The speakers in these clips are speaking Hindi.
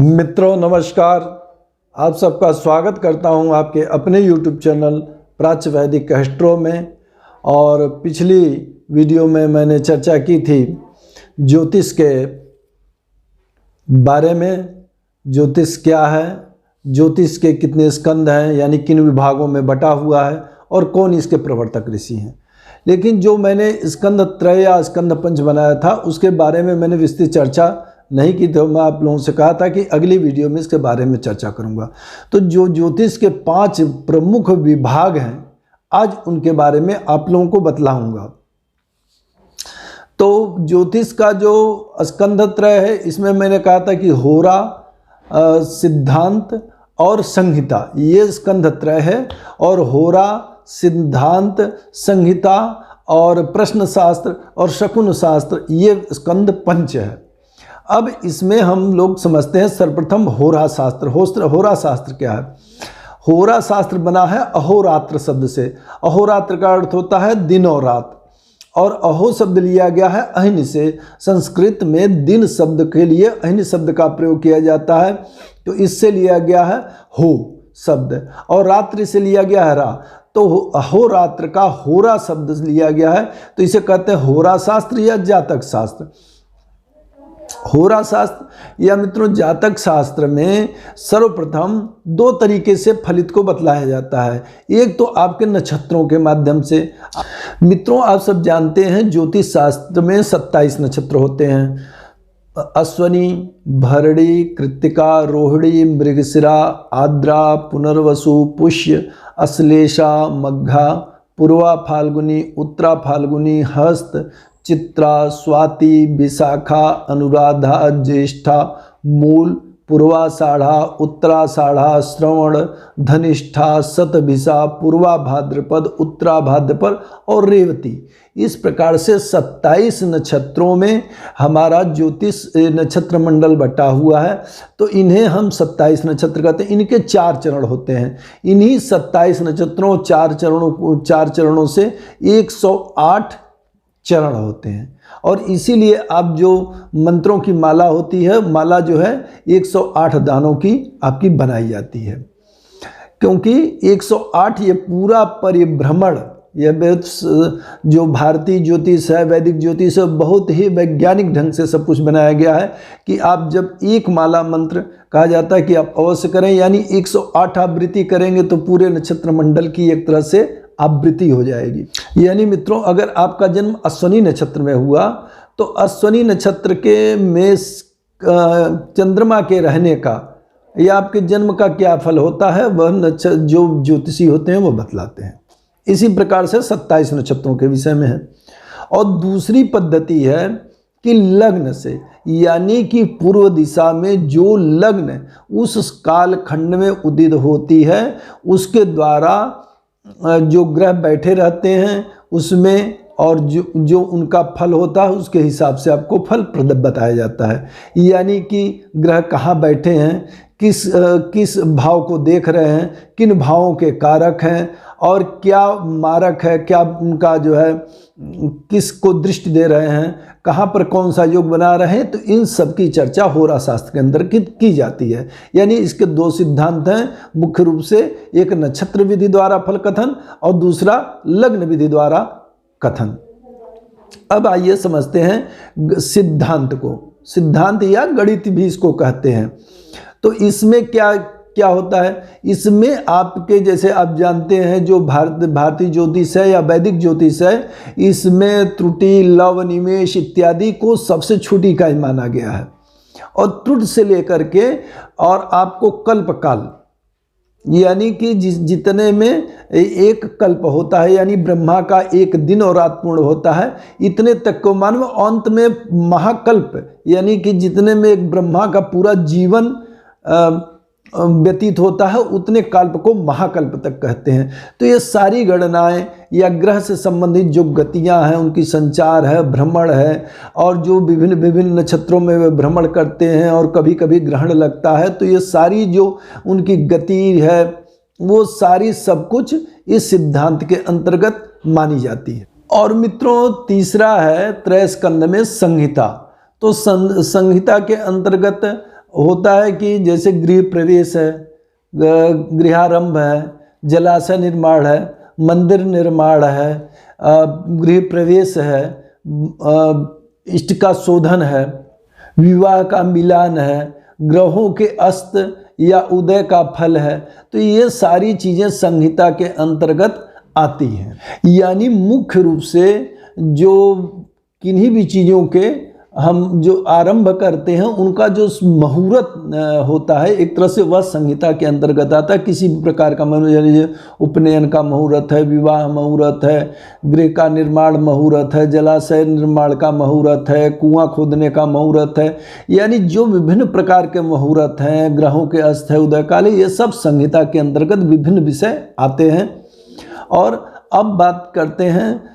मित्रों नमस्कार। आप सबका स्वागत करता हूं आपके अपने YouTube चैनल प्राच्य वैदिक एस्ट्रो में। और पिछली वीडियो में मैंने चर्चा की थी ज्योतिष के बारे में। ज्योतिष क्या है, ज्योतिष के कितने स्कंद हैं, यानी किन विभागों में बटा हुआ है और कौन इसके प्रवर्तक ऋषि हैं। लेकिन जो मैंने स्कंद त्रय या स्कंद पंच बनाया था उसके बारे में मैंने विस्तृत चर्चा नहीं की, तो मैं आप लोगों से कहा था कि अगली वीडियो में इसके बारे में चर्चा करूंगा। तो जो ज्योतिष के 5 प्रमुख विभाग हैं आज उनके बारे में आप लोगों को बतलाऊंगा। तो ज्योतिष का जो स्कंद त्रय है इसमें मैंने कहा था कि होरा, सिद्धांत और संहिता, ये स्कंद त्रय है। और होरा, सिद्धांत, संहिता और प्रश्न शास्त्र और शकुन शास्त्र ये स्कंद पंच है। अब इसमें हम लोग समझते हैं सर्वप्रथम होरा शास्त्र। होरा शास्त्र क्या है? होरा शास्त्र बना है अहोरात्र शब्द से। अहोरात्र का अर्थ होता है दिन और रात, और अहो शब्द लिया गया है अहिन से। संस्कृत में दिन शब्द के लिए अहिन शब्द का प्रयोग किया जाता है, तो इससे लिया गया है हो शब्द, और रात्रि से लिया गया है रा, तो अहोरात्र का होरा शब्द लिया गया है, तो इसे कहते हैं होरा शास्त्र या जातक शास्त्र। होरा शास्त्र या मित्रों जातक शास्त्र में सर्वप्रथम 2 तरीके से फलित को बतलाया जाता है। एक तो आपके नक्षत्रों के माध्यम से। मित्रों आप सब जानते हैं ज्योतिष शास्त्र में 27 नक्षत्र होते हैं। अश्वनी, भरणी, कृत्तिका, रोहिणी, मृगशिरा, आद्रा, पुनर्वसु, पुष्य, अश्लेषा, मघा, पूर्वा फाल्गुनी, उत्तरा फाल्गुनी, हस्त, चित्रा, स्वाति, विशाखा, अनुराधा, ज्येष्ठा, मूल, पूर्वाषाढ़ा, उत्तराषाढ़ा, श्रवण, धनिष्ठा, शतभिषा, पूर्वा भाद्रपद, उत्तरा भाद्रपद और रेवती। इस प्रकार से 27 नक्षत्रों में हमारा ज्योतिष नक्षत्र मंडल बटा हुआ है। तो इन्हें हम 27 नक्षत्र कहते हैं। इनके 4 चरण होते हैं। इन्हीं 27 नक्षत्रों 4 चरणों से 108 चरण होते हैं। और इसीलिए आप जो मंत्रों की माला होती है, माला जो है 108 दानों की आपकी बनाई जाती है, क्योंकि 108 ये पूरा परिभ्रमण, यह जो भारतीय ज्योतिष है, वैदिक ज्योतिष है, बहुत ही वैज्ञानिक ढंग से सब कुछ बनाया गया है कि आप जब एक माला मंत्र कहा जाता है कि आप अवश्य करें, यानी 108 आवृत्ति करेंगे तो पूरे नक्षत्र मंडल की एक तरह से आवृत्ति हो जाएगी। यानी मित्रों अगर आपका जन्म अश्वनी नक्षत्र में हुआ तो अश्वनी नक्षत्र के में चंद्रमा के रहने का या आपके जन्म का क्या फल होता है वह जो ज्योतिषी होते हैं वो बतलाते हैं। इसी प्रकार से 27 नक्षत्रों के विषय में है। और दूसरी पद्धति है कि लग्न से, यानी कि पूर्व दिशा में जो लग्न उस काल खंड में उदित होती है उसके द्वारा जो ग्रह बैठे रहते हैं उसमें, और जो उनका फल होता है उसके हिसाब से आपको फल बताया जाता है। यानी कि ग्रह कहाँ बैठे हैं, किस भाव को देख रहे हैं, किन भावों के कारक हैं, और क्या मारक है, क्या उनका जो है किस को दृष्टि दे रहे हैं, कहाँ पर कौन सा योग बना रहे हैं, तो इन सब की चर्चा होरा शास्त्र के अंदर की जाती है। यानी इसके 2 सिद्धांत हैं मुख्य रूप से, एक नक्षत्र विधि द्वारा फल कथन और दूसरा लग्न विधि द्वारा कथन। अब आइए समझते हैं सिद्धांत को। सिद्धांत या गणित भी इसको कहते हैं। तो इसमें क्या होता है? इसमें आपके जैसे आप जानते हैं जो भारतीय ज्योतिष है या वैदिक ज्योतिष है, इसमें त्रुटि, लव, निमेष इत्यादि को सबसे छोटी इकाई माना गया है। और त्रुटि से लेकर के और आपको कल्पकाल, यानी कि जितने में एक कल्प होता है, यानी ब्रह्मा का एक दिन और रात पूर्ण होता है, इतने तक को मानव। अंत में महाकल्प, यानी कि जितने में एक ब्रह्मा का पूरा जीवन व्यतीत होता है उतने कल्प को महाकल्प तक कहते हैं। तो ये सारी गणनाएं या ग्रह से संबंधित जो गतियां हैं, उनकी संचार है, भ्रमण है, और जो विभिन्न नक्षत्रों में वे भ्रमण करते हैं और कभी कभी ग्रहण लगता है, तो ये सारी जो उनकी गति है वो सारी सब कुछ इस सिद्धांत के अंतर्गत मानी जाती है। और मित्रों तीसरा है त्रय स्कंद में संहिता। तो संहिता के अंतर्गत होता है कि जैसे गृह प्रवेश है, गृहारंभ है, जलाशय निर्माण है, मंदिर निर्माण है, गृह प्रवेश है, इष्ट का शोधन है, विवाह का मिलान है, ग्रहों के अस्त या उदय का फल है। तो ये सारी चीज़ें संहिता के अंतर्गत आती हैं। यानी मुख्य रूप से जो किन्हीं भी चीज़ों के हम जो आरंभ करते हैं उनका जो मुहूर्त होता है, एक तरह से वह संहिता के अंतर्गत आता है। किसी भी प्रकार का मनोरंजन, उपनयन का मुहूर्त है, विवाह मुहूर्त है, गृह का निर्माण मुहूर्त है, जलाशय निर्माण का मुहूर्त है, कुआं खोदने का मुहूर्त है, यानी जो विभिन्न प्रकार के मुहूर्त हैं, ग्रहों के अस्त है, उदय काल है, ये सब संहिता के अंतर्गत विभिन्न विषय आते हैं। और अब बात करते हैं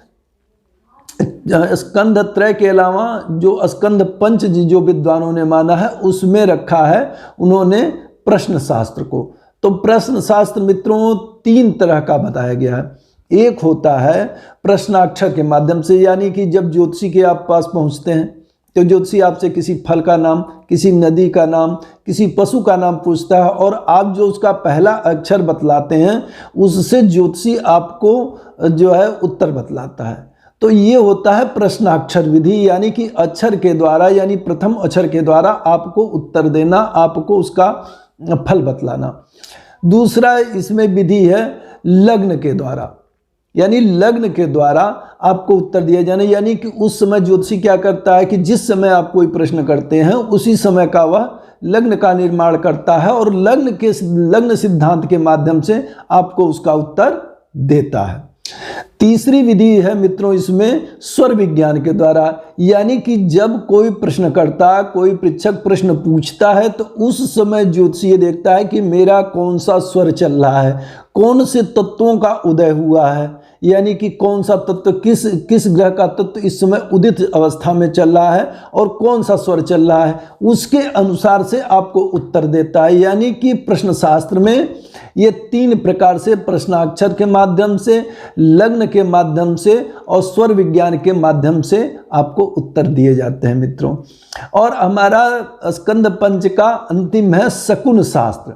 स्कंध त्रय के अलावा जो स्कंध पंच जो विद्वानों ने माना है उसमें रखा है उन्होंने प्रश्न शास्त्र को। तो प्रश्न शास्त्र मित्रों 3 तरह का बताया गया है। एक होता है प्रश्नाक्षर के माध्यम से, यानी कि जब ज्योतिषी के आप पास पहुंचते हैं तो ज्योतिषी आपसे किसी फल का नाम, किसी नदी का नाम, किसी पशु का नाम पूछता है और आप जो उसका पहला अक्षर बतलाते हैं उससे ज्योतिषी आपको जो है उत्तर बतलाता है। तो ये होता है प्रश्नाक्षर विधि, यानी कि अक्षर के द्वारा, यानी प्रथम अक्षर के द्वारा आपको उत्तर देना, आपको उसका फल बतलाना। दूसरा इसमें विधि है लग्न के द्वारा, यानी लग्न के द्वारा आपको उत्तर दिया जाना, यानी कि उस समय ज्योतिषी क्या करता है कि जिस समय आप कोई प्रश्न करते हैं उसी समय का वह लग्न का निर्माण करता है और लग्न सिद्धांत के माध्यम से आपको उसका उत्तर देता है। तीसरी विधि है मित्रों इसमें स्वर विज्ञान के द्वारा, यानी कि जब कोई प्रश्नकर्ता, कोई परीक्षक प्रश्न पूछता है तो उस समय ज्योतिषी ये देखता है कि मेरा कौन सा स्वर चल रहा है, कौन से तत्वों का उदय हुआ है, यानी कि कौन सा तत्व किस ग्रह का तत्व इस समय उदित अवस्था में चल रहा है और कौन सा स्वर चल रहा है, उसके अनुसार से आपको उत्तर देता है। यानी कि प्रश्न शास्त्र में ये 3 प्रकार से, प्रश्नाक्षर के माध्यम से, लग्न के माध्यम से और स्वर विज्ञान के माध्यम से आपको उत्तर दिए जाते हैं मित्रों। और हमारा स्कंद पंच का अंतिम है शकुन शास्त्र,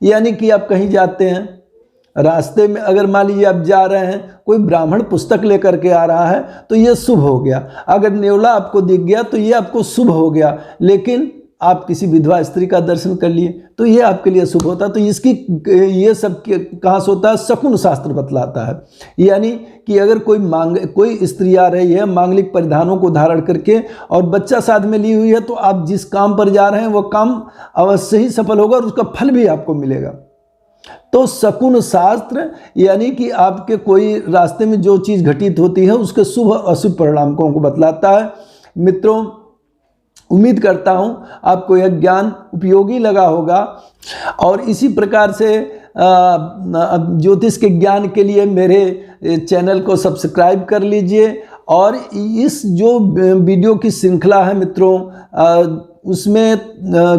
यानी कि आप कहीं जाते हैं, रास्ते में अगर मान लीजिए आप जा रहे हैं, कोई ब्राह्मण पुस्तक लेकर के आ रहा है तो ये शुभ हो गया, अगर नेवला आपको दिख गया तो ये आपको शुभ हो गया, लेकिन आप किसी विधवा स्त्री का दर्शन कर लिए तो ये आपके लिए शुभ होता। तो इसकी ये सब कहाँ से होता है, शकुन शास्त्र बतलाता है। यानी कि अगर कोई स्त्री आ रही है मांगलिक परिधानों को धारण करके और बच्चा साथ में ली हुई है, तो आप जिस काम पर जा रहे हैं वो काम अवश्य ही सफल होगा और उसका फल भी आपको मिलेगा। तो शकुन शास्त्र यानी कि आपके कोई रास्ते में जो चीज़ घटित होती है उसके शुभ और अशुभ परिणामों को बतलाता है। मित्रों, उम्मीद करता हूँ आपको यह ज्ञान उपयोगी लगा होगा और इसी प्रकार से ज्योतिष के ज्ञान के लिए मेरे चैनल को सब्सक्राइब कर लीजिए। और इस जो वीडियो की श्रृंखला है मित्रों, उसमें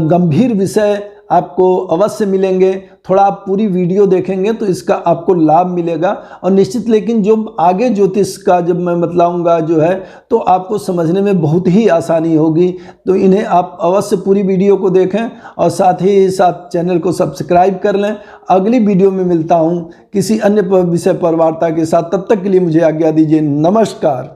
गंभीर विषय आपको अवश्य मिलेंगे। थोड़ा आप पूरी वीडियो देखेंगे तो इसका आपको लाभ मिलेगा और निश्चित, लेकिन जो आगे ज्योतिष का जब मैं बतलाऊंगा जो है तो आपको समझने में बहुत ही आसानी होगी। तो इन्हें आप अवश्य पूरी वीडियो को देखें और साथ ही साथ चैनल को सब्सक्राइब कर लें। अगली वीडियो में मिलता हूं किसी अन्य विषय पर वार्ता के साथ, तब तक के लिए मुझे आज्ञा दीजिए। नमस्कार।